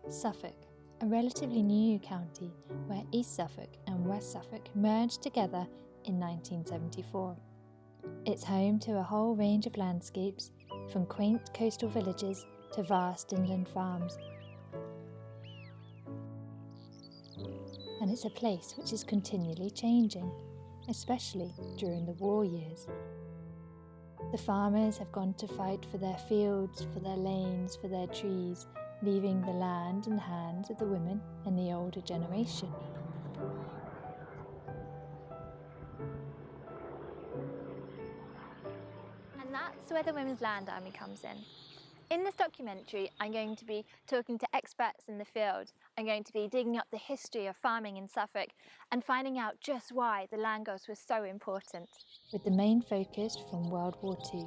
Suffolk, a relatively new county where East Suffolk and West Suffolk merged together in 1974. It's home to a whole range of landscapes, from quaint coastal villages to vast inland farms. And it's a place which is continually changing, especially during the war years. The farmers have gone to fight for their fields, for their lanes, for their trees, leaving the land in the hands of the women and the older generation. And that's where the Women's Land Army comes in. In this documentary, I'm going to be talking to experts in the field. I'm going to be digging up the history of farming in Suffolk and finding out just why the land girls were so important. With the main focus from World War II.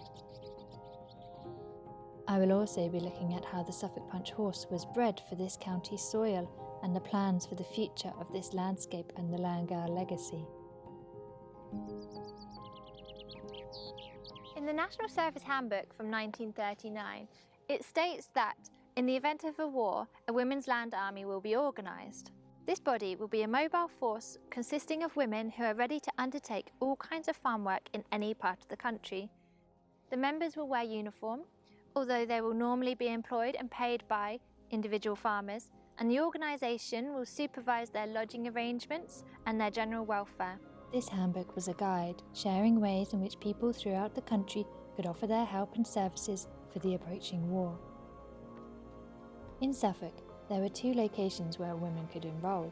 I will also be looking at how the Suffolk Punch horse was bred for this county's soil and the plans for the future of this landscape and the land girl legacy. In the National Service Handbook from 1939, it states that in the event of a war, a women's land army will be organised. This body will be a mobile force consisting of women who are ready to undertake all kinds of farm work in any part of the country. The members will wear uniform, although they will normally be employed and paid by individual farmers, and the organisation will supervise their lodging arrangements and their general welfare. This handbook was a guide sharing ways in which people throughout the country could offer their help and services for the approaching war. In Suffolk, there were 2 locations where women could enrol.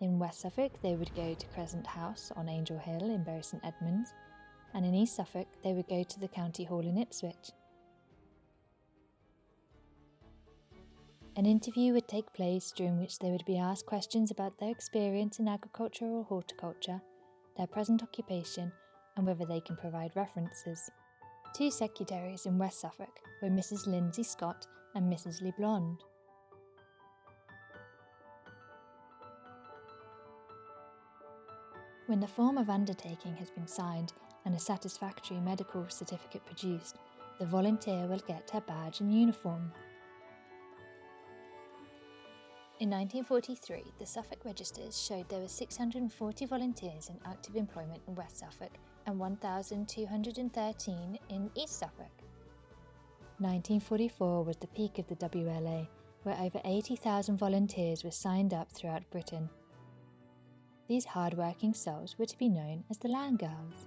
In West Suffolk, they would go to Crescent House on Angel Hill in Bury St Edmunds, and in East Suffolk, they would go to the County Hall in Ipswich. An interview would take place during which they would be asked questions about their experience in agriculture or horticulture, their present occupation, and whether they can provide references. 2 secretaries in West Suffolk were Mrs. Lindsay Scott and Mrs. Lee Blonde. When the form of undertaking has been signed and a satisfactory medical certificate produced, the volunteer will get her badge and uniform. In 1943, the Suffolk Registers showed there were 640 volunteers in active employment in West Suffolk and 1,213 in East Suffolk. 1944 was the peak of the WLA, where over 80,000 volunteers were signed up throughout Britain. These hard-working souls were to be known as the Land Girls.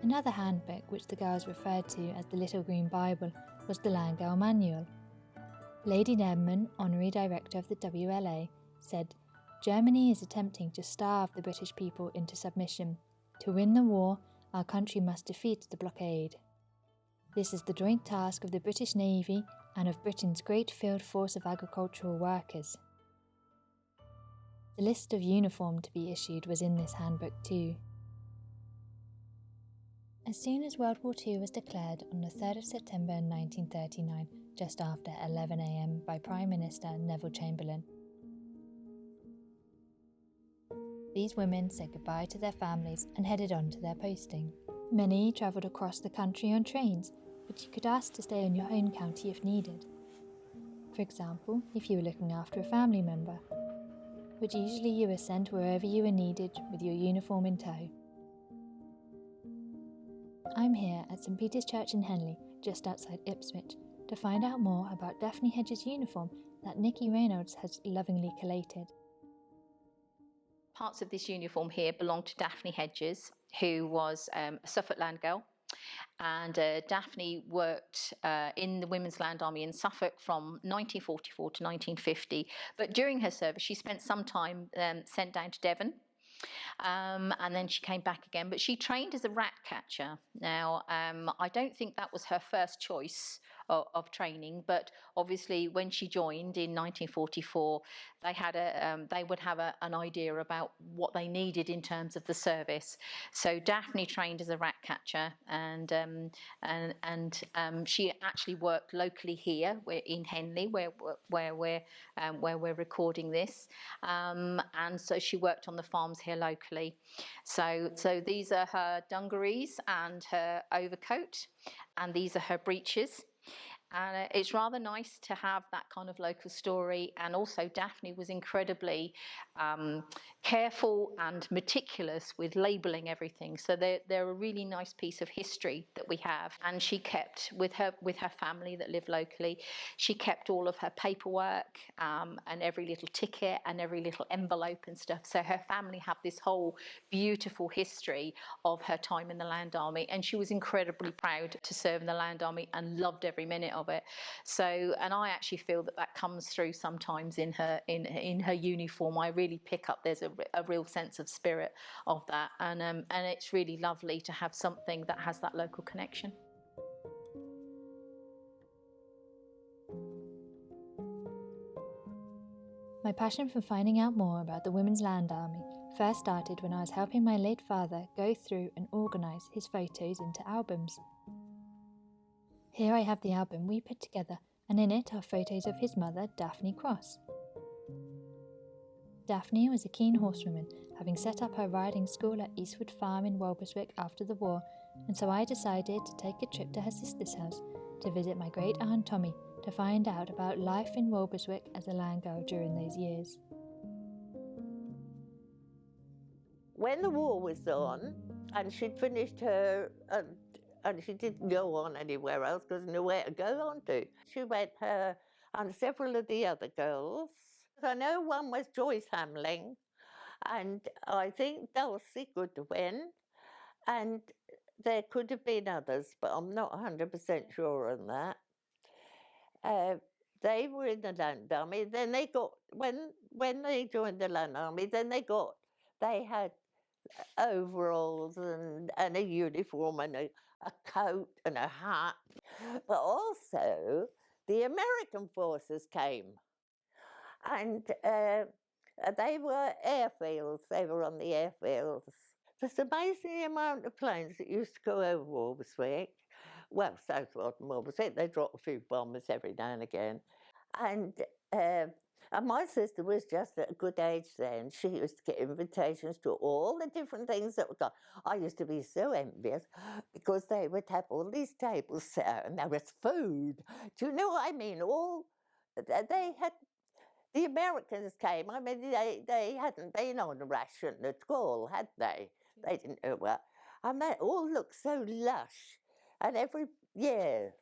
Another handbook which the girls referred to as the Little Green Bible was the Land Girl Manual. Lady Nedman, Honorary Director of the WLA, said, "Germany is attempting to starve the British people into submission. To win the war, our country must defeat the blockade. This is the joint task of the British Navy and of Britain's great field force of agricultural workers." The list of uniform to be issued was in this handbook too. As soon as World War II was declared on the 3rd of September 1939, just after 11 a.m. by Prime Minister Neville Chamberlain, these women said goodbye to their families and headed on to their posting. Many travelled across the country on trains, but you could ask to stay in your own county if needed. For example, if you were looking after a family member, but usually you were sent wherever you were needed with your uniform in tow. I'm here at St Peter's Church in Henley, just outside Ipswich, to find out more about Daphne Hedges' uniform that Nikki Reynolds has lovingly collated. Parts of this uniform here belong to Daphne Hedges, who was a Suffolk land girl. And Daphne worked in the Women's Land Army in Suffolk from 1944 to 1950. But during her service, she spent some time sent down to Devon. And then she came back again, but she trained as a rat catcher. Now, I don't think that was her first choice of training, but obviously when she joined in 1944, they would have an idea about what they needed in terms of the service. So Daphne trained as a rat catcher, and she actually worked locally here in Henley, where we're recording this, and so she worked on the farms here locally. So these are her dungarees and her overcoat, and these are her breeches. And it's rather nice to have that kind of local story. And also Daphne was incredibly careful and meticulous with labelling everything. So they're a really nice piece of history that we have. And she kept, with her family that live locally, she kept all of her paperwork and every little ticket and every little envelope and stuff. So her family have this whole beautiful history of her time in the Land Army. And she was incredibly proud to serve in the Land Army and loved every minute of it. So, and I actually feel that comes through sometimes in her uniform. I really pick up there's a real sense of spirit of that, and it's really lovely to have something that has that local connection. My passion for finding out more about the Women's Land Army first started when I was helping my late father go through and organise his photos into albums. Here I have the album we put together, and in it are photos of his mother, Daphne Cross. Daphne was a keen horsewoman, having set up her riding school at Eastwood Farm in Walberswick after the war, and so I decided to take a trip to her sister's house to visit my great aunt Tommy to find out about life in Walberswick as a land girl during those years. When the war was on, and she'd finished her, and she didn't go on anywhere else because nowhere to go on to. She went her and several of the other girls. I know one was Joyce Hamling, and I think Dulcie Goodwin, and there could have been others, but I'm not 100% sure on that. They were in the Land Army. Then they got, when they joined the Land Army, then they had overalls and a uniform and a coat and a hat. But also the American forces came, and they were airfields. They were on the airfields. There's an amazing amount of planes that used to go over Walberswick. Well, Southwold and Walberswick. They dropped a few bombers every now and again. And my sister was just at a good age then. She used to get invitations to all the different things that were going. I used to be so envious because they would have all these tables set out and there was food. Do you know what I mean? They had, the Americans came. I mean, they hadn't been on a ration at all, had they? They didn't know what. And they all looked so lush. And every year.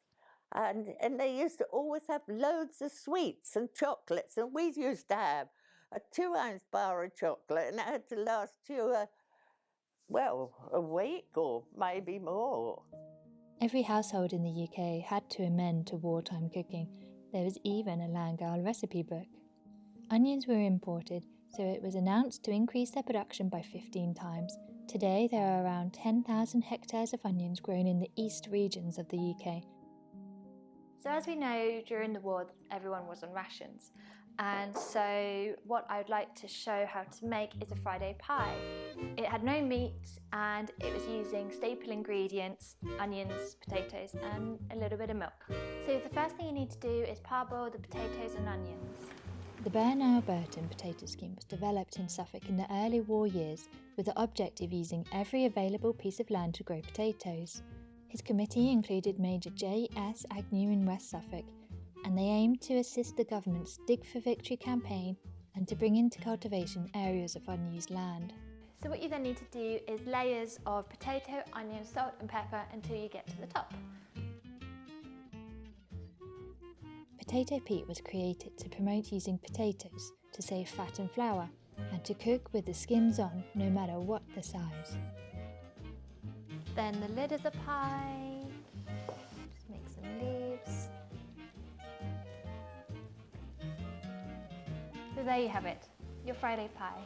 And they used to always have loads of sweets and chocolates, and we used to have a 2-ounce bar of chocolate, and it had to last you a week or maybe more. Every household in the UK had to amend to wartime cooking. There was even a land girl recipe book. Onions were imported, so it was announced to increase their production by 15 times. Today there are around 10,000 hectares of onions grown in the east regions of the UK. So as we know, during the war, everyone was on rations. And so what I would like to show how to make is a Friday pie. It had no meat and it was using staple ingredients, onions, potatoes and a little bit of milk. So the first thing you need to do is parboil the potatoes and onions. The Burnell-Burton potato scheme was developed in Suffolk in the early war years with the objective of using every available piece of land to grow potatoes. His committee included Major J.S. Agnew in West Suffolk, and they aimed to assist the government's Dig for Victory campaign and to bring into cultivation areas of unused land. So what you then need to do is layers of potato, onion, salt and pepper until you get to the top. Potato peat was created to promote using potatoes to save fat and flour and to cook with the skins on no matter what the size. Then the lid of the pie, just make some leaves. So there you have it, your Friday pie.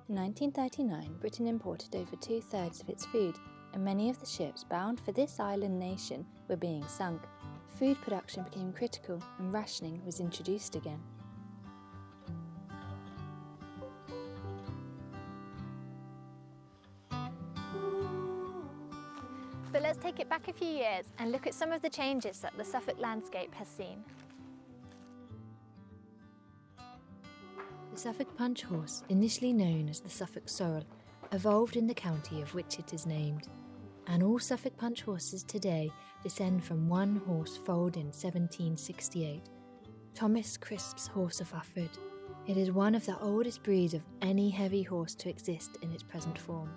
In 1939, Britain imported over 2/3 of its food, and many of the ships bound for this island nation were being sunk. Food production became critical and rationing was introduced again. But let's take it back a few years and look at some of the changes that the Suffolk landscape has seen. The Suffolk Punch horse, initially known as the Suffolk sorrel, evolved in the county of which it is named, And all Suffolk Punch horses today descend from one horse foaled in 1768, Thomas Crisp's horse of Ufford. It is one of the oldest breeds of any heavy horse to exist in its present form.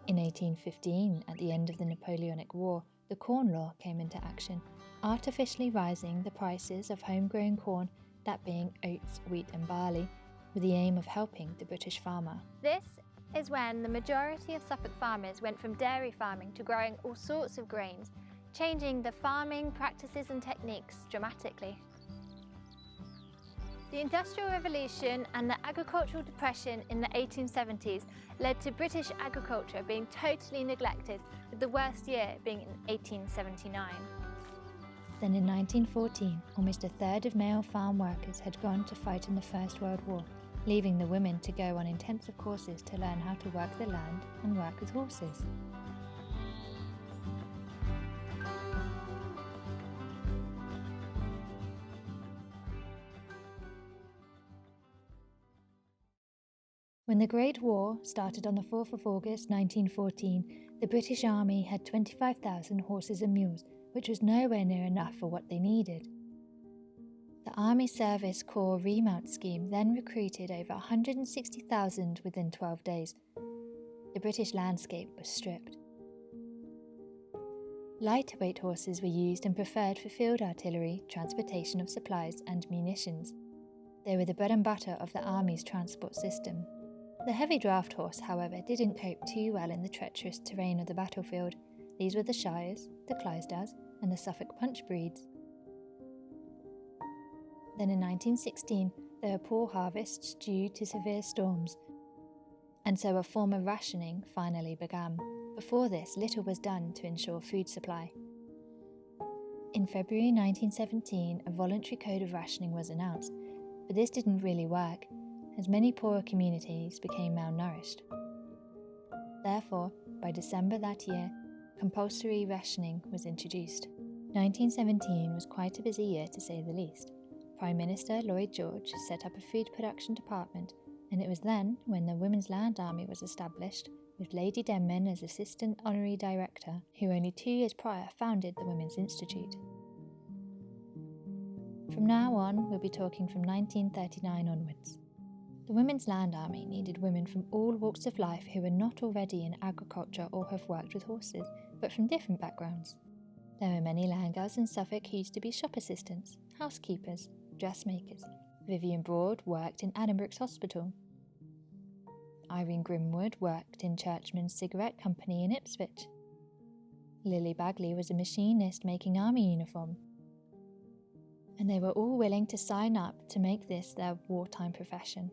In 1815, at the end of the Napoleonic War, the Corn Law came into action, artificially rising the prices of homegrown corn, that being oats, wheat and barley, with the aim of helping the British farmer. This is when the majority of Suffolk farmers went from dairy farming to growing all sorts of grains, changing the farming practices and techniques dramatically. The Industrial Revolution and the agricultural depression in the 1870s led to British agriculture being totally neglected, with the worst year being in 1879. Then in 1914, almost a third of male farm workers had gone to fight in the First World War, leaving the women to go on intensive courses to learn how to work the land and work with horses. When the Great War started on the 4th of August 1914, the British Army had 25,000 horses and mules, which was nowhere near enough for what they needed. The Army Service Corps remount scheme then recruited over 160,000 within 12 days. The British landscape was stripped. Lighter-weight horses were used and preferred for field artillery, transportation of supplies and munitions. They were the bread and butter of the Army's transport system. The heavy draft horse, however, didn't cope too well in the treacherous terrain of the battlefield. These were the Shires, the Clydesdales, and the Suffolk Punch breeds. Then in 1916, there were poor harvests due to severe storms, and so a form of rationing finally began. Before this, little was done to ensure food supply. In February 1917, a voluntary code of rationing was announced, but this didn't really work, as many poorer communities became malnourished. Therefore, by December that year, compulsory rationing was introduced. 1917 was quite a busy year to say the least. Prime Minister Lloyd George set up a food production department, and it was then when the Women's Land Army was established, with Lady Denman as Assistant Honorary Director, who only 2 years prior founded the Women's Institute. From now on, we'll be talking from 1939 onwards. The Women's Land Army needed women from all walks of life who were not already in agriculture or have worked with horses, but from different backgrounds. There were many land girls in Suffolk who used to be shop assistants, housekeepers, dressmakers. Vivian Broad worked in Addenbrooke's Hospital. Irene Grimwood worked in Churchman's Cigarette Company in Ipswich. Lily Bagley was a machinist making army uniform. And they were all willing to sign up to make this their wartime profession.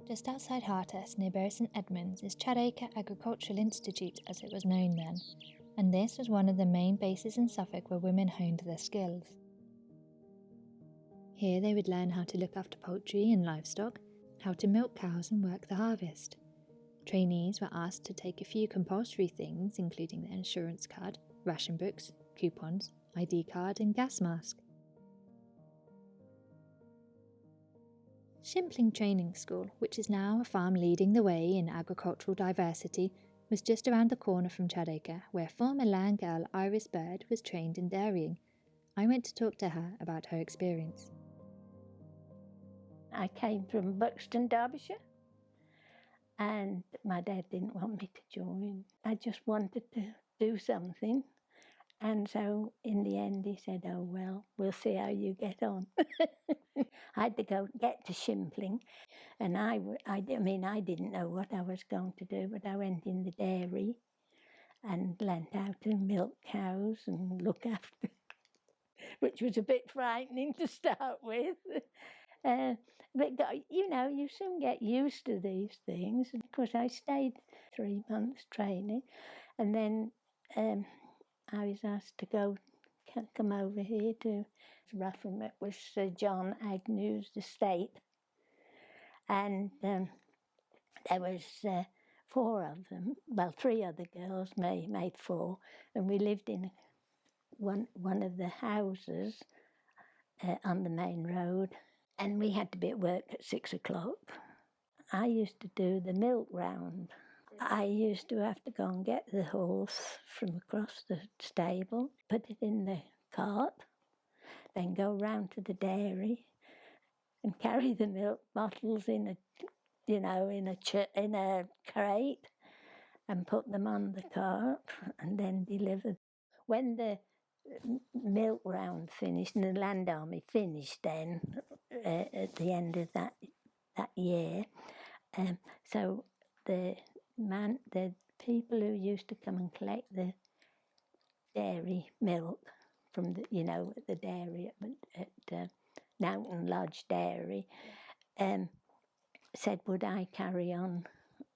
Just outside Hartest, near Bury St Edmunds, is Chadacre Agricultural Institute, as it was known then, and this was one of the main bases in Suffolk where women honed their skills. Here they would learn how to look after poultry and livestock, how to milk cows and work the harvest. Trainees were asked to take a few compulsory things, including their insurance card, ration books, coupons, ID card and gas mask. Shimpling Training School, which is now a farm leading the way in agricultural diversity, was just around the corner from Chadacre, where former land girl Iris Bird was trained in dairying. I went to talk to her about her experience. I came from Buxton, Derbyshire, and my dad didn't want me to join. I just wanted to do something. And so in the end he said, oh well, we'll see how you get on. I had to go get to Shimpling, and I didn't know what I was going to do, but I went in the dairy and learnt how to milk cows and look after, which was a bit frightening to start with. But you soon get used to these things. And of course I stayed 3 months training, and then I was asked to come over here to Ruffham. It was Sir John Agnew's estate, and there was 4 of them. Well, 3 other girls made 4, and we lived in one of the houses on the main road, and we had to be at work at 6 o'clock. I used to do the milk round. I used to have to go and get the horse from across the stable, put it in the cart, then go round to the dairy and carry the milk bottles in a crate and put them on the cart and then deliver. When the milk round finished and the Land Army finished then at the end of that year, so the people who used to come and collect the dairy milk from the dairy at Nowton Lodge Dairy, said would I carry on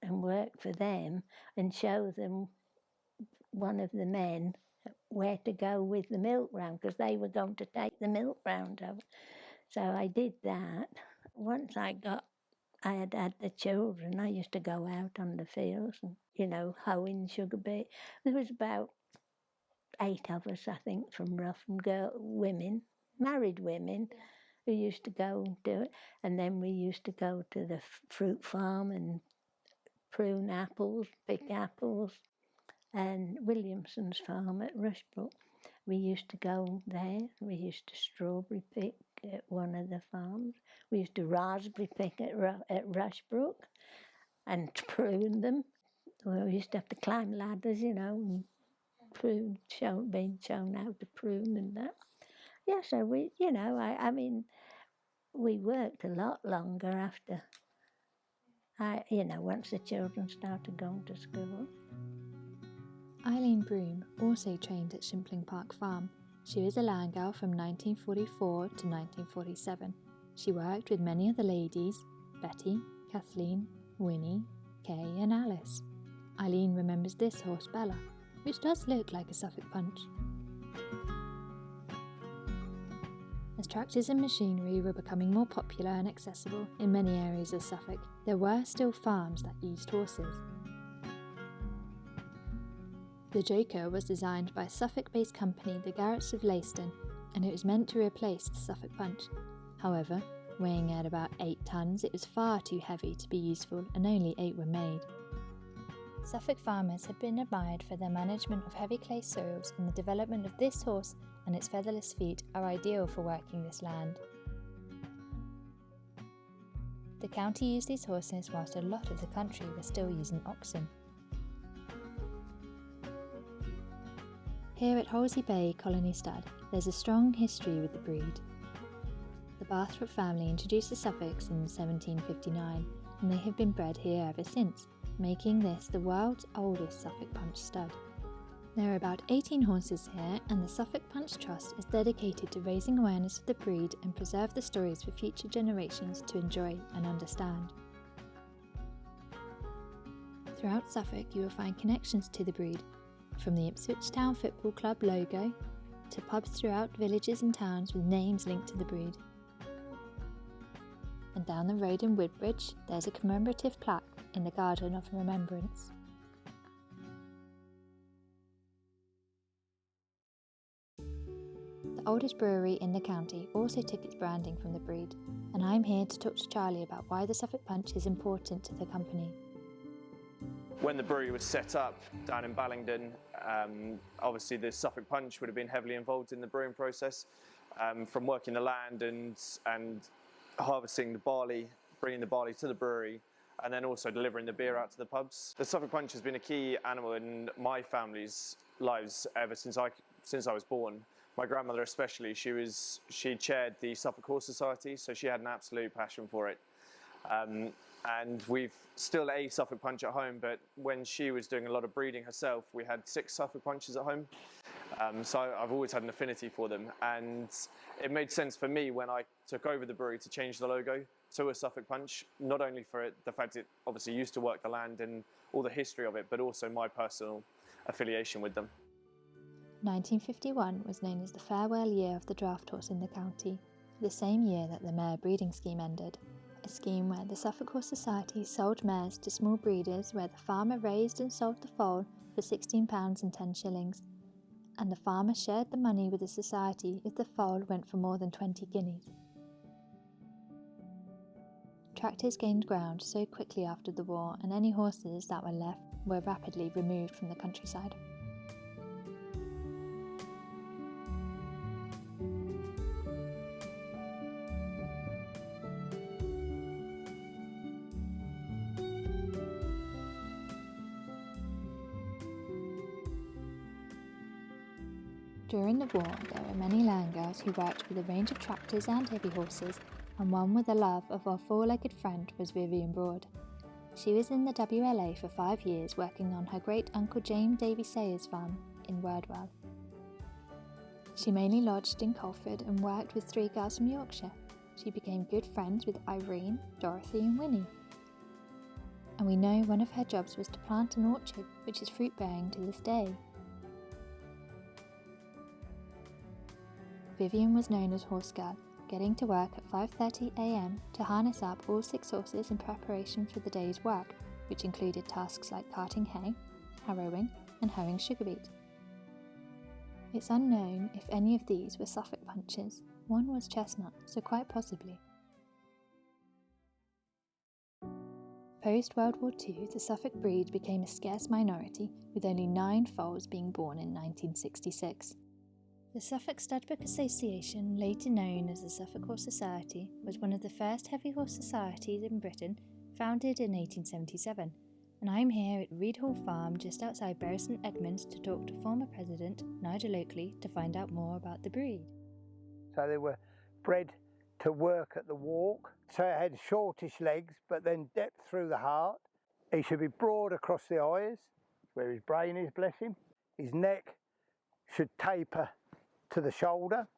and work for them and show them, one of the men, where to go with the milk round, because they were going to take the milk round over. So I did that. Once I had the children, I used to go out on the fields and, hoeing sugar beet. There was about 8 of us, I think, from Ruffin, women, married women, who used to go and do it. And then we used to go to the fruit farm and prune apples, pick apples, and Williamson's farm at Rushbrook. We used to go there. We used to strawberry pick at one of the farms. We used to raspberry pick at Rushbrook and prune them. We used to have to climb ladders, and prune, being shown how to prune and that. Yeah, so we, I mean, we worked a lot longer after, once the children started going to school. Eileen Broom also trained at Shimpling Park Farm. She was a land girl from 1944 to 1947. She worked with many other ladies, Betty, Kathleen, Winnie, Kay and Alice. Eileen remembers this horse Bella, which does look like a Suffolk Punch. As tractors and machinery were becoming more popular and accessible in many areas of Suffolk, there were still farms that used horses. The Joker was designed by Suffolk-based company the Garretts of Leiston, and it was meant to replace the Suffolk Punch. However, weighing at about 8 tons, it was far too heavy to be useful, and only 8 were made. Suffolk farmers had been admired for their management of heavy clay soils, and the development of this horse and its featherless feet are ideal for working this land. The county used these horses whilst a lot of the country was still using oxen. Here at Holsey Bay Colony Stud, there's a strong history with the breed. The Barthorpe family introduced the Suffolks in 1759, and they have been bred here ever since, making this the world's oldest Suffolk Punch stud. There are about 18 horses here, and the Suffolk Punch Trust is dedicated to raising awareness of the breed and preserve the stories for future generations to enjoy and understand. Throughout Suffolk you will find connections to the breed, from the Ipswich Town Football Club logo to pubs throughout villages and towns with names linked to the breed. And down the road in Woodbridge, there's a commemorative plaque in the Garden of Remembrance. The oldest brewery in the county also took its branding from the breed, and I'm here to talk to Charlie about why the Suffolk Punch is important to the company. When the brewery was set up down in Ballingdon, obviously the Suffolk Punch would have been heavily involved in the brewing process, from working the land and harvesting the barley, bringing the barley to the brewery, and then also delivering the beer out to the pubs. The Suffolk Punch has been a key animal in my family's lives ever since I was born. My grandmother especially, she chaired the Suffolk Horse Society, so she had an absolute passion for it. And we've still a Suffolk Punch at home, but when she was doing a lot of breeding herself, we had 6 Suffolk Punches at home. So I've always had an affinity for them, and it made sense for me when I took over the brewery to change the logo to a Suffolk Punch, not only for the fact it obviously used to work the land and all the history of it, but also my personal affiliation with them. 1951 was known as the farewell year of the draft horse in the county, the same year that the mare breeding scheme ended, a scheme where the Suffolk Horse Society sold mares to small breeders where the farmer raised and sold the foal for £16 and 10 shillings, and the farmer shared the money with the society if the foal went for more than 20 guineas. tractors gained ground so quickly after the war, and any horses that were left were rapidly removed from the countryside. During the war, there were many land girls who worked with a range of tractors and heavy horses, and one with a love of our four-legged friend was Vivian Broad. She was in the WLA for 5 years, working on her great-uncle James Davy Sayers farm in Wordwell. She mainly lodged in Colford and worked with 3 girls from Yorkshire. She became good friends with Irene, Dorothy and Winnie. And we know one of her jobs was to plant an orchard, which is fruit-bearing to this day. Vivian was known as Horse Girl, getting to work at 5:30 a.m. to harness up all 6 horses in preparation for the day's work, which included tasks like carting hay, harrowing and hoeing sugar beet. It's unknown if any of these were Suffolk Punches. One was chestnut, so quite possibly. Post-World War II, the Suffolk breed became a scarce minority, with only 9 foals being born in 1966. The Suffolk Studbook Association, later known as the Suffolk Horse Society, was one of the first heavy horse societies in Britain, founded in 1877, and I'm here at Reed Hall Farm just outside Bury St Edmunds to talk to former President Nigel Oakley to find out more about the breed. So they were bred to work at the walk, so it had shortish legs but then depth through the heart. He should be broad across the eyes, where his brain is, bless him. His neck should taper to the shoulder,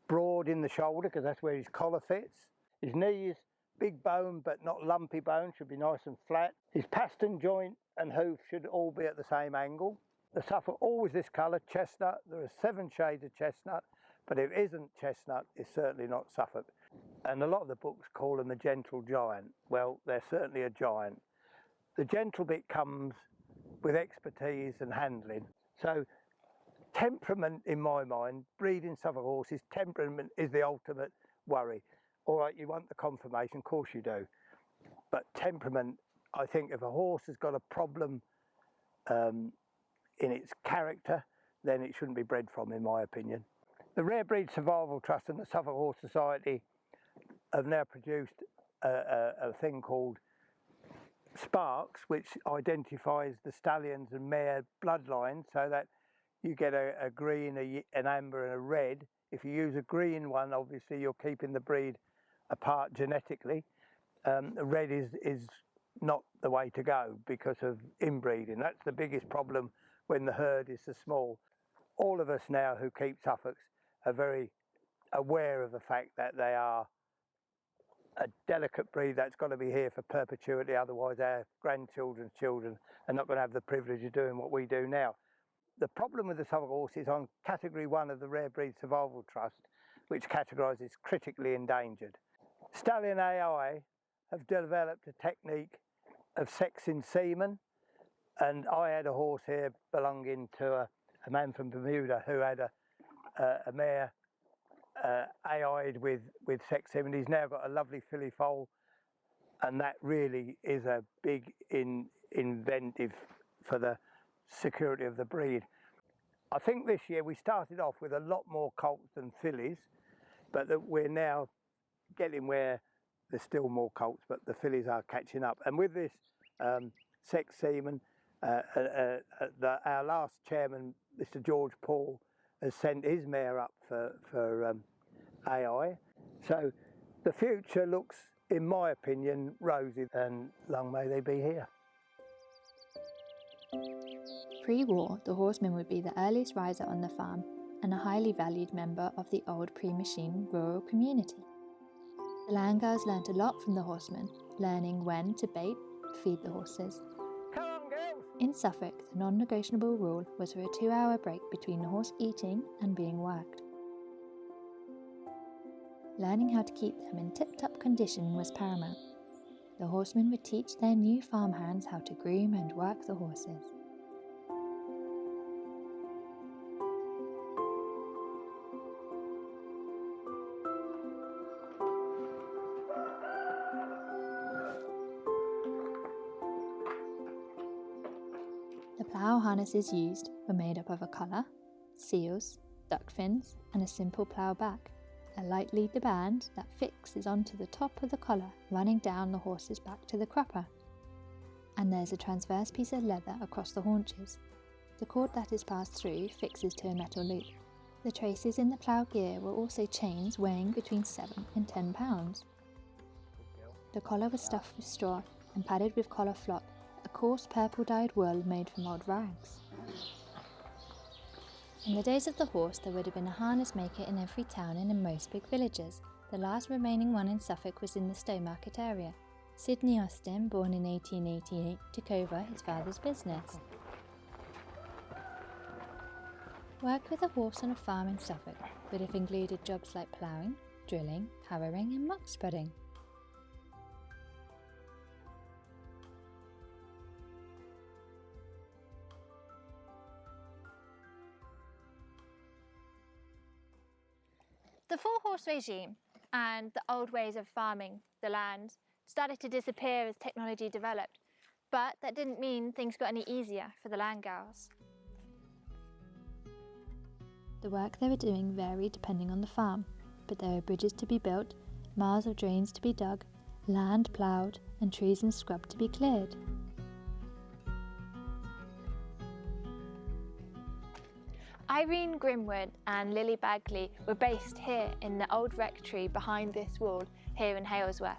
broad in the shoulder because that's where his collar fits. His knees, big bone but not lumpy bone, should be nice and flat. His pastern joint and hoof should all be at the same angle. The Suffolk, always this colour, chestnut. There are 7 shades of chestnut, but if it isn't chestnut, it's certainly not Suffolk. And a lot of the books call them a gentle giant. Well, they're certainly a giant. The gentle bit comes with expertise and handling. So temperament, in my mind, breeding Suffolk horses, temperament is the ultimate worry. All right, you want the conformation, of course you do. But temperament, I think if a horse has got a problem in its character, then it shouldn't be bred from, in my opinion. The Rare Breed Survival Trust and the Suffolk Horse Society have now produced a thing called Sparks, which identifies the stallions and mare bloodlines, so that you get a green, an amber and a red. If you use a green one, obviously you're keeping the breed apart genetically. The red is not the way to go because of inbreeding. That's the biggest problem when the herd is so small. All of us now who keep Suffolks are very aware of the fact that they are a delicate breed that's got to be here for perpetuity, otherwise our grandchildren's children are not going to have the privilege of doing what we do now. The problem with the Suffolk horse is on category 1 of the Rare Breed Survival Trust, which categorises critically endangered. Stallion AI have developed a technique of sexing semen, and I had a horse here belonging to a man from Bermuda who had a mare AI'd with sex semen. He's now got a lovely filly foal, and that really is a big inventive for the security of the breed. I think this year we started off with a lot more colts than fillies, but that we're now getting where there's still more colts, but the fillies are catching up. And with this sex semen, our last chairman, Mr. George Paul, has sent his mare up for AI. So the future looks, in my opinion, rosy, and long may they be here. Pre-war, the horseman would be the earliest riser on the farm and a highly valued member of the old pre-machine rural community. The land girls learnt a lot from the horsemen, learning when to bait, feed the horses. Come on, girls! In Suffolk, the non-negotiable rule was for a 2-hour break between the horse eating and being worked. Learning how to keep them in tip-top condition was paramount. The horsemen would teach their new farmhands how to groom and work the horses. plough harnesses used were made up of a collar, seals, duck fins, and a simple plough back, a light leader band that fixes onto the top of the collar, running down the horse's back to the crupper. And there's a transverse piece of leather across the haunches. The cord that is passed through fixes to a metal loop. The traces in the plough gear were also chains weighing between 7 and 10 pounds. The collar was stuffed with straw and padded with collar flop, a coarse purple-dyed wool made from old rags. In the days of the horse, there would have been a harness maker in every town and in most big villages. The last remaining one in Suffolk was in the Stowmarket area. Sidney Austin, born in 1888, took over his father's business. Work with a horse on a farm in Suffolk would have included jobs like ploughing, drilling, harrowing and muck spreading. The four-horse regime and the old ways of farming the land started to disappear as technology developed, but that didn't mean things got any easier for the land girls. The work they were doing varied depending on the farm, but there were bridges to be built, miles of drains to be dug, land ploughed, and trees and scrub to be cleared. Irene Grimwood and Lily Bagley were based here in the old rectory behind this wall here in Halesworth.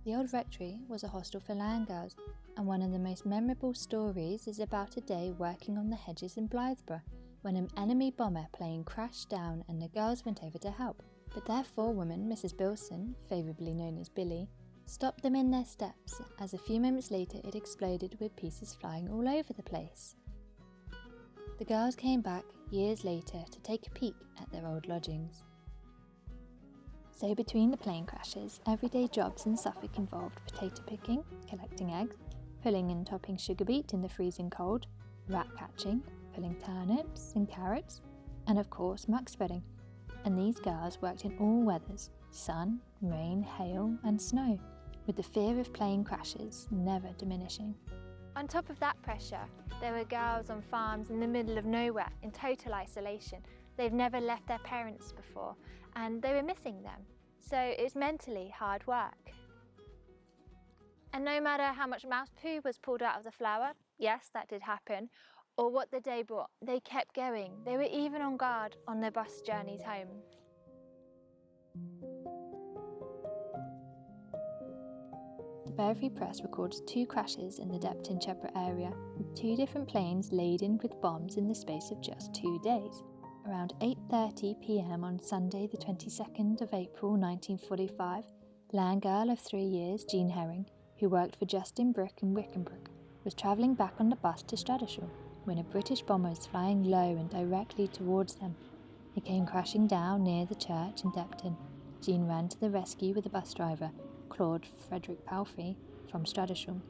The old rectory was a hostel for land girls, and one of the most memorable stories is about a day working on the hedges in Blythburgh when an enemy bomber plane crashed down and the girls went over to help. But their forewoman, Mrs. Bilson, favourably known as Billy, stopped them in their steps as a few moments later it exploded with pieces flying all over the place. The girls came back years later to take a peek at their old lodgings. So between the plane crashes, everyday jobs in Suffolk involved potato picking, collecting eggs, pulling and topping sugar beet in the freezing cold, rat catching, pulling turnips and carrots, and of course muck spreading. And these girls worked in all weathers, sun, rain, hail and snow, with the fear of plane crashes never diminishing. On top of that pressure, there were girls on farms in the middle of nowhere in total isolation. They'd never left their parents before and they were missing them. So it was mentally hard work. And no matter how much mouse poo was pulled out of the flour, yes, that did happen, or what the day brought, they kept going. They were even on guard on their bus journeys home. The Bear Press records 2 crashes in the Depton Chepper area, with 2 different planes laden with bombs in the space of just 2 days. Around 8:30 p.m. on Sunday the 22nd of April 1945, land girl of 3 years, Jean Herring, who worked for Justin Brook in Wickenbrook, was travelling back on the bus to Stradishall when a British bomber was flying low and directly towards them. He came crashing down near the church in Depton. Jean ran to the rescue with the bus driver, Claude Frederick Palfrey, from Stradishall,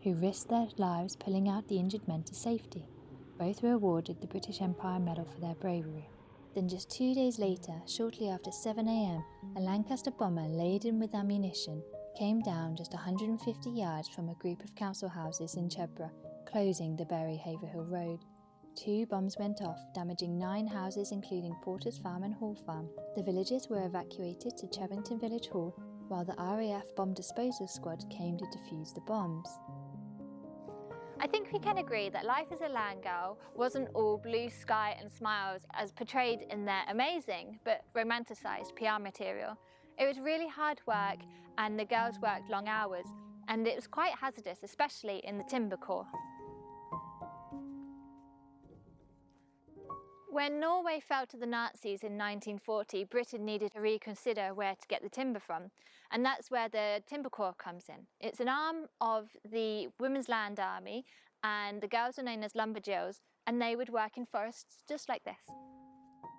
who risked their lives pulling out the injured men to safety. Both were awarded the British Empire Medal for their bravery. Then just 2 days later, shortly after 7 a.m, a Lancaster bomber laden with ammunition came down just 150 yards from a group of council houses in Chebra, closing the Bury-Haverhill Road. 2 bombs went off, damaging 9 houses including Porter's Farm and Hall Farm. The villagers were evacuated to Chevington Village Hall, while the RAF bomb disposal squad came to defuse the bombs. I think we can agree that life as a land girl wasn't all blue sky and smiles as portrayed in their amazing but romanticised PR material. It was really hard work and the girls worked long hours, and it was quite hazardous, especially in the timber corps. When Norway fell to the Nazis in 1940, Britain needed to reconsider where to get the timber from, and that's where the Timber Corps comes in. It's an arm of the Women's Land Army, and the girls were known as lumberjills, and they would work in forests just like this.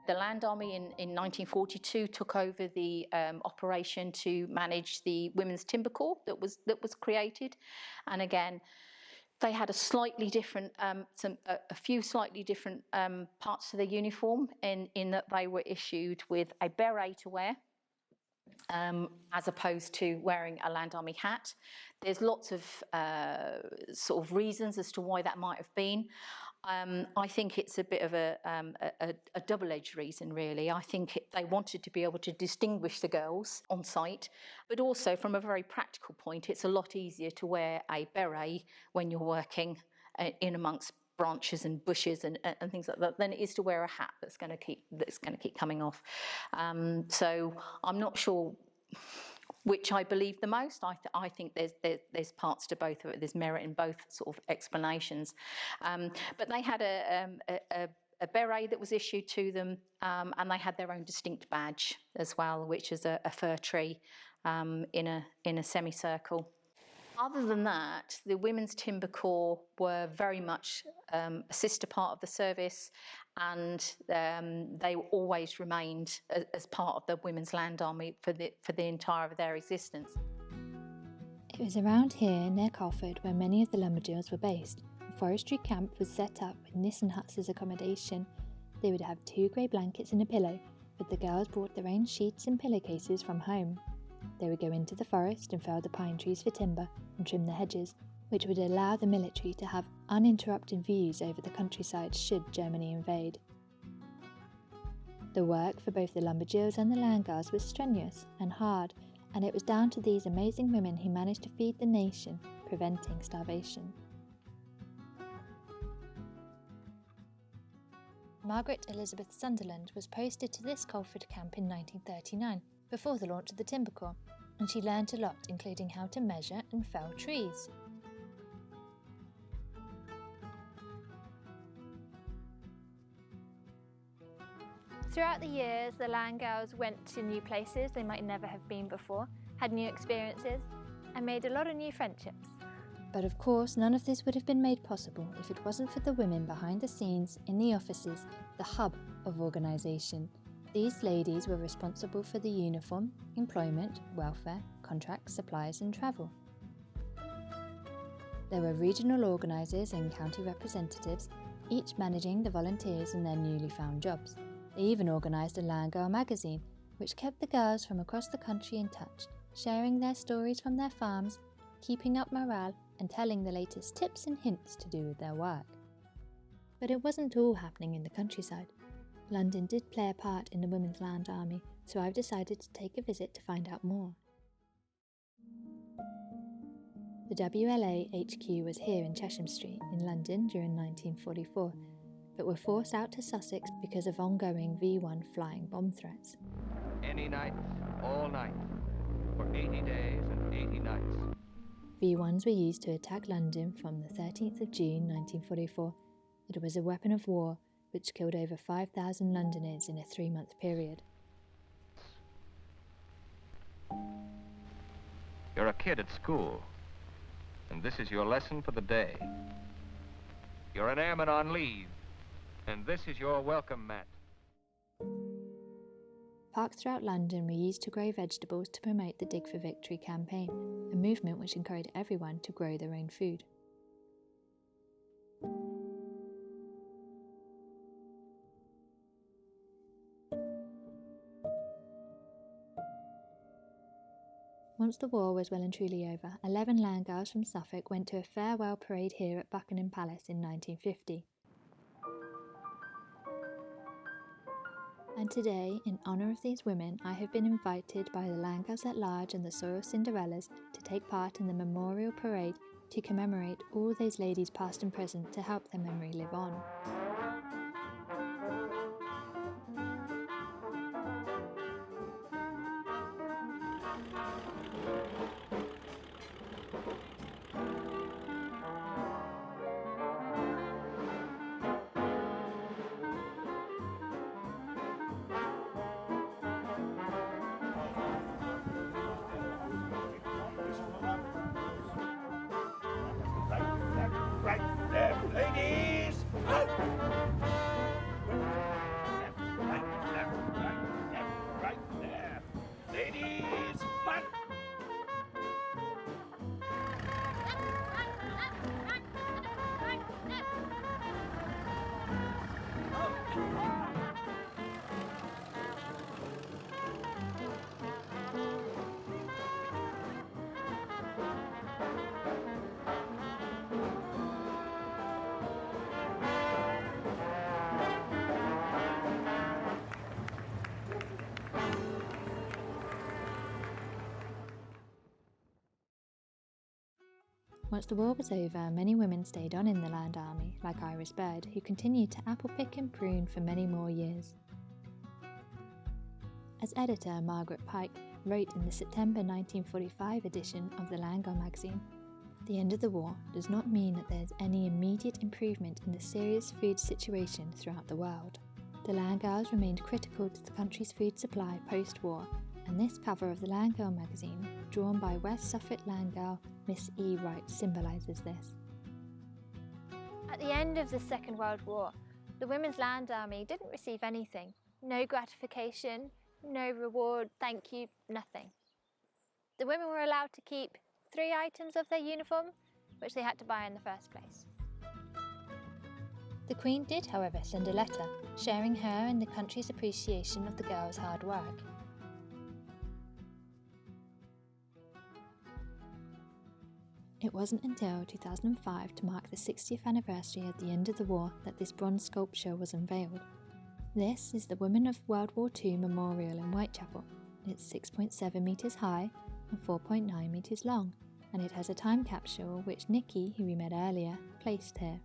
The Land Army in 1942 took over the operation to manage the Women's Timber Corps that was created, and again, they had a slightly different, a few slightly different parts to their uniform in that they were issued with a beret to wear, as opposed to wearing a Land Army hat. There's lots of sort of reasons as to why that might have been. I think it's a bit of a double-edged reason, really. I think they wanted to be able to distinguish the girls on site, but also from a very practical point, it's a lot easier to wear a beret when you're working in amongst branches and bushes and things like that than it is to wear a hat that's going to keep coming off. So I'm not sure which I believe the most. I think there's parts to both of it. There's merit in both sort of explanations. But they had a beret that was issued to them, and they had their own distinct badge as well, which is a fir tree in a semicircle. Other than that, the Women's Timber Corps were very much a sister part of the service, and they always remained as part of the Women's Land Army for the entire of their existence. It was around here near Carford where many of the lumberjills were based. A forestry camp was set up with Nissen huts as accommodation. They would have 2 grey blankets and a pillow, but the girls brought their own sheets and pillowcases from home. They would go into the forest and fell the pine trees for timber and trim the hedges, which would allow the military to have uninterrupted views over the countryside should Germany invade. The work for both the lumberjills and the land girls was strenuous and hard, and it was down to these amazing women who managed to feed the nation, preventing starvation. Margaret Elizabeth Sunderland was posted to this Colford camp in 1939, before the launch of the Timber Corps, and she learnt a lot, including how to measure and fell trees. Throughout the years, the land girls went to new places they might never have been before, had new experiences, and made a lot of new friendships. But of course, none of this would have been made possible if it wasn't for the women behind the scenes, in the offices, the hub of organisation. These ladies were responsible for the uniform, employment, welfare, contracts, supplies and travel. There were regional organisers and county representatives, each managing the volunteers in their newly found jobs. They even organised a Land Girl magazine, which kept the girls from across the country in touch, sharing their stories from their farms, keeping up morale and telling the latest tips and hints to do with their work. But it wasn't all happening in the countryside. London did play a part in the Women's Land Army, so I've decided to take a visit to find out more. The WLA HQ was here in Chesham Street in London during 1944, but were forced out to Sussex because of ongoing V1 flying bomb threats. Any night, all night, for 80 days and 80 nights. V1s were used to attack London from the 13th of June 1944. It was a weapon of war which killed over 5,000 Londoners in a 3-month period. You're a kid at school, and this is your lesson for the day. You're an airman on leave, and this is your welcome mat. Parks throughout London were used to grow vegetables to promote the Dig for Victory campaign, a movement which encouraged everyone to grow their own food. Once the war was well and truly over, 11 land girls from Suffolk went to a farewell parade here at Buckingham Palace in 1950. And today, in honour of these women, I have been invited by the Land Girls at Large and the Soil Cinderellas to take part in the memorial parade to commemorate all those ladies past and present to help their memory live on. Right there, ladies! Out! Right there. Ladies! Back! Once the war was over, many women stayed on in the Land Army, like Iris Bird, who continued to apple pick and prune for many more years. As editor, Margaret Pike wrote in the September 1945 edition of the Land Girl magazine, "The end of the war does not mean that there is any immediate improvement in the serious food situation throughout the world. The Land Girls remained critical to the country's food supply post-war, and this cover of the Land Girl magazine, drawn by West Suffolk Land Girl Miss E. Wright, symbolises this." At the end of the Second World War, the Women's Land Army didn't receive anything. No gratification, no reward, thank you, nothing. The women were allowed to keep 3 items of their uniform, which they had to buy in the first place. The Queen did, however, send a letter, sharing her and the country's appreciation of the girls' hard work. It wasn't until 2005, to mark the 60th anniversary of the end of the war, that this bronze sculpture was unveiled. This is the Women of World War II Memorial in Whitechapel. It's 6.7 metres high and 4.9 metres long, and it has a time capsule which Nikki, who we met earlier, placed here.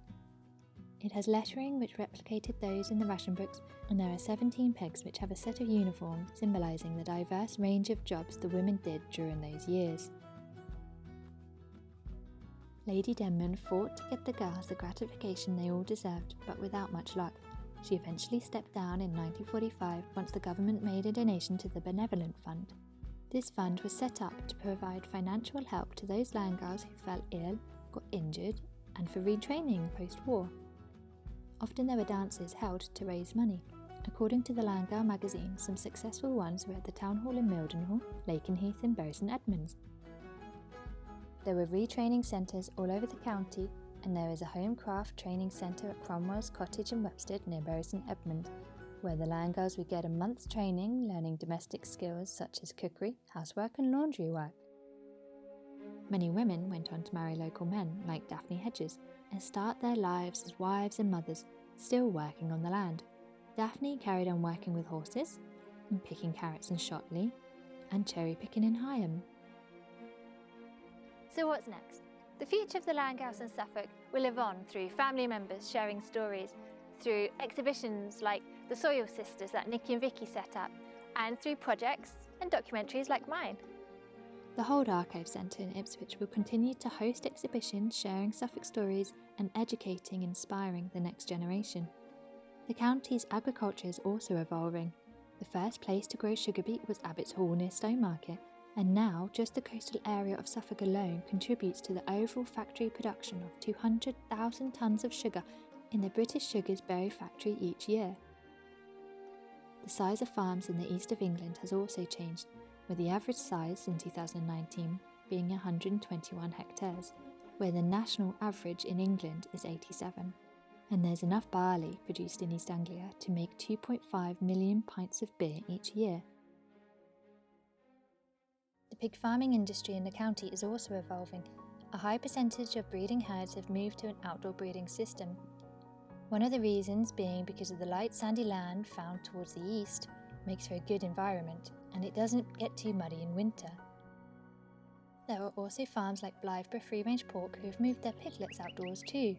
It has lettering which replicated those in the ration books, and there are 17 pegs which have a set of uniforms symbolising the diverse range of jobs the women did during those years. Lady Denman fought to get the girls the gratification they all deserved, but without much luck. She eventually stepped down in 1945 once the government made a donation to the Benevolent Fund. This fund was set up to provide financial help to those land girls who fell ill, got injured, and for retraining post-war. Often there were dances held to raise money. According to the Land Girl magazine, some successful ones were at the Town Hall in Mildenhall, Lakenheath and Bury St Edmunds. There were retraining centres all over the county, and there is a home craft training centre at Cromwell's Cottage in Wepstead near Bury St Edmunds, where the land girls would get a month's training learning domestic skills such as cookery, housework and laundry work. Many women went on to marry local men like Daphne Hedges and start their lives as wives and mothers, still working on the land. Daphne carried on working with horses, and picking carrots in Shotley, and cherry picking in Higham. So what's next? The future of the Land Girls in Suffolk will live on through family members sharing stories, through exhibitions like the Soil Sisters that Nikki and Vicky set up, and through projects and documentaries like mine. The Hold Archive Centre in Ipswich will continue to host exhibitions sharing Suffolk stories and educating and inspiring the next generation. The county's agriculture is also evolving. The first place to grow sugar beet was Abbott's Hall near Stowmarket, and now just the coastal area of Suffolk alone contributes to the overall factory production of 200,000 tonnes of sugar in the British Sugar's Bury factory each year. The size of farms in the east of England has also changed, with the average size in 2019 being 121 hectares, where the national average in England is 87. And there's enough barley produced in East Anglia to make 2.5 million pints of beer each year. The pig farming industry in the county is also evolving. A high percentage of breeding herds have moved to an outdoor breeding system. One of the reasons being because of the light sandy land found towards the east makes for a good environment, and it doesn't get too muddy in winter. There are also farms like Blytheborough Free Range Pork who have moved their piglets outdoors too.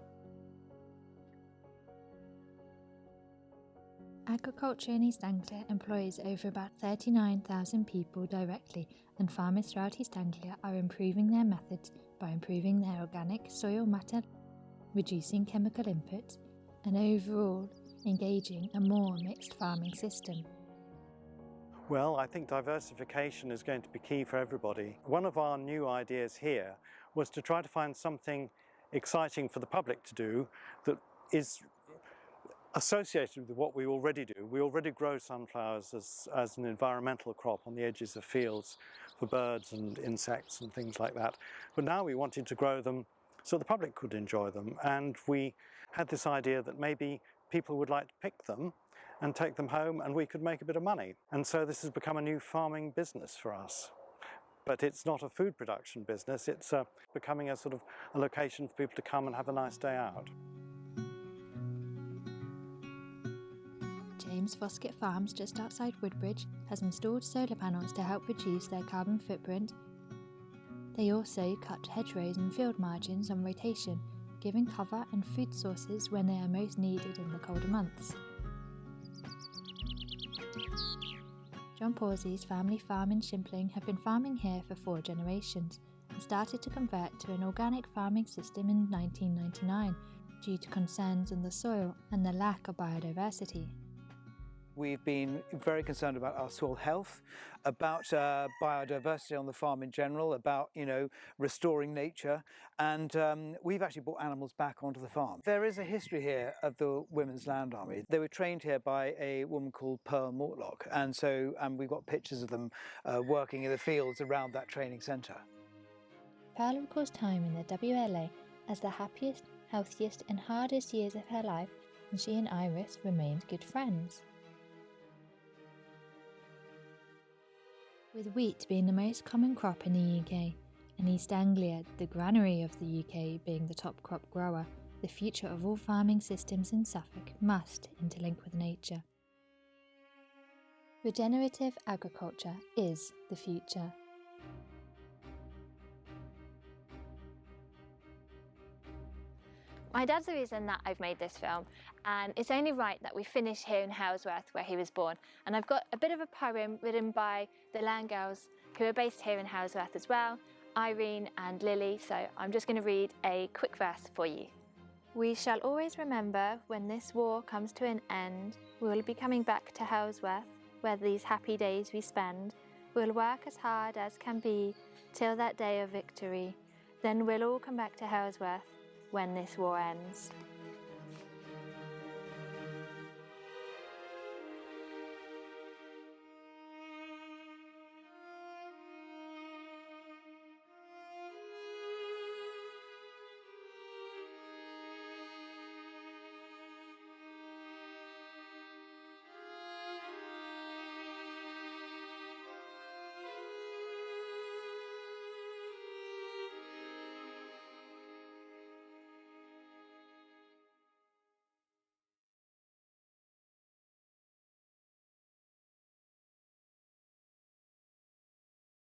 Agriculture in East Anglia employs over about 39,000 people directly, and farmers throughout East Anglia are improving their methods by improving their organic soil matter, reducing chemical inputs, and overall engaging a more mixed farming system. Well, I think diversification is going to be key for everybody. One of our new ideas here was to try to find something exciting for the public to do that is associated with what we already do. We already grow sunflowers as an environmental crop on the edges of fields for birds and insects and things like that. But now we wanted to grow them so the public could enjoy them. And we had this idea that maybe people would like to pick them and take them home and we could make a bit of money. And so this has become a new farming business for us. But it's not a food production business, it's becoming a sort of a location for people to come and have a nice day out. James Foskett Farms, just outside Woodbridge, has installed solar panels to help reduce their carbon footprint. They also cut hedgerows and field margins on rotation, giving cover and food sources when they are most needed in the colder months. John Pawsey's family farm in Shimpling have been farming here for 4 generations and started to convert to an organic farming system in 1999 due to concerns on the soil and the lack of biodiversity. We've been very concerned about our soil health, about biodiversity on the farm in general, about, restoring nature, and we've actually brought animals back onto the farm. There is a history here of the Women's Land Army. They were trained here by a woman called Pearl Mortlock, and we've got pictures of them working in the fields around that training centre. Pearl recalls time in the WLA as the happiest, healthiest and hardest years of her life, and she and Iris remained good friends. With wheat being the most common crop in the UK, and East Anglia, the granary of the UK, being the top crop grower, the future of all farming systems in Suffolk must interlink with nature. Regenerative agriculture is the future. My dad's the reason that I've made this film, and it's only right that we finish here in Halesworth, where he was born. And I've got a bit of a poem written by the land girls who are based here in Halesworth as well, Irene and Lily, so I'm just going to read a quick verse for you. We shall always remember when this war comes to an end, we'll be coming back to Halesworth, where these happy days we spend. We'll work as hard as can be till that day of victory. Then we'll all come back to Halesworth when this war ends.